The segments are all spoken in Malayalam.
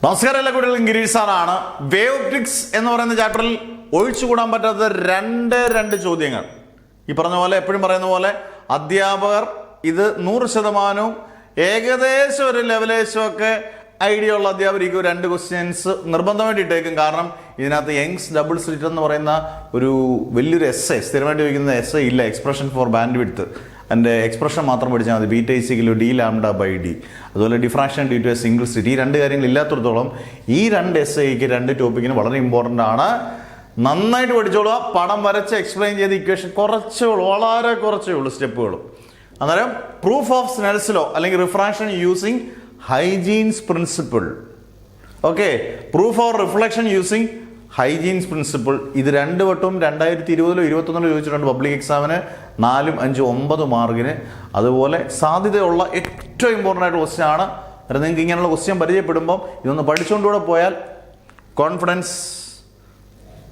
നമസ്കാരം എല്ലാ കുട്ടികളും ഗിരീഷ് സാറാണ്. വേവ് ട്രിക്സ് എന്ന് പറയുന്ന ചാപ്റ്ററിൽ ഒഴിച്ചുകൂടാൻ പറ്റാത്ത രണ്ട് ചോദ്യങ്ങൾ. ഈ പറഞ്ഞ പോലെ എപ്പോഴും പറയുന്ന പോലെ അധ്യാപകർ ഇത് 100% ഏകദേശം ഒരു ലെവലേശമൊക്കെ ഐഡിയ ഉള്ള അധ്യാപകർക്ക് 2 ക്വസ്റ്റ്യൻസ് നിർബന്ധമായിട്ട് ഇട്ടേക്കും. കാരണം ഇതിനകത്ത് യങ്സ് ഡബിൾ സ്ലിറ്റ് എന്ന് പറയുന്ന ഒരു വലിയൊരു എസ്സേ, സ്ഥിരമായിട്ട് ചോദിക്കുന്ന എസ്സേ ഇല്ല. എക്സ്പ്രഷൻ ഫോർ ബാൻഡ് വിഡ്ത്ത്, അതിൻ്റെ എക്സ്പ്രഷൻ മാത്രം പഠിച്ചാൽ മതി. Beta is equal D lambda by D, അതുപോലെ diffraction due to a single slit. ഈ 2 കാര്യങ്ങൾ ഇല്ലാത്തടത്തോളം ഈ 2 എസ്സേക്ക് 2 ടോപ്പിക്കിന് വളരെ ഇമ്പോർട്ടൻ്റ് ആണ്. നന്നായിട്ട് പഠിച്ചോളുക. പടം വരച്ച് എക്സ്പ്ലെയിൻ ചെയ്ത ഇക്വേഷൻ വളരെ കുറച്ചേ ഉള്ളൂ സ്റ്റെപ്പുകളും. അന്നേരം പ്രൂഫ് ഓഫ് സ്നെൽസ് ലോ അല്ലെങ്കിൽ refraction using hygienes principle, okay, proof of reflection using hygienes principle. ഇത് 2 വട്ടവും 2020 21 ചോദിച്ചിട്ടുണ്ട് പബ്ലിക് എക്സാമിന് 4, 5, 9 മാർക്കിന്. അതുപോലെ സാധ്യതയുള്ള ഏറ്റവും ഇമ്പോർട്ടൻ്റ് ആയിട്ട് ക്വസ്റ്റ്യൻ ആണ്. അന്നേരം നിങ്ങൾക്ക് ഇങ്ങനെയുള്ള ക്വസ്റ്റ്യൻ പരിചയപ്പെടുമ്പം ഇതൊന്ന് പഠിച്ചുകൊണ്ടുകൂടെ പോയാൽ കോൺഫിഡൻസ്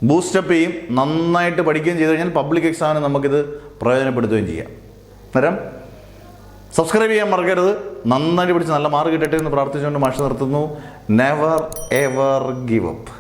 ബൂസ്റ്റപ്പ് ചെയ്യും. നന്നായിട്ട് പഠിക്കുകയും ചെയ്ത് കഴിഞ്ഞാൽ പബ്ലിക് എക്സാമിന് നമുക്കിത് പ്രയോജനപ്പെടുത്തുകയും ചെയ്യാം. അന്നേരം സബ്സ്ക്രൈബ് ചെയ്യാൻ മറക്കരുത്. നന്നായിട്ട് പഠിച്ച് നല്ല മാർക്ക് കിട്ടട്ടെ എന്ന് പ്രാർത്ഥിച്ചുകൊണ്ട് മാഷ് നിർത്തുന്നു. Never ever give up.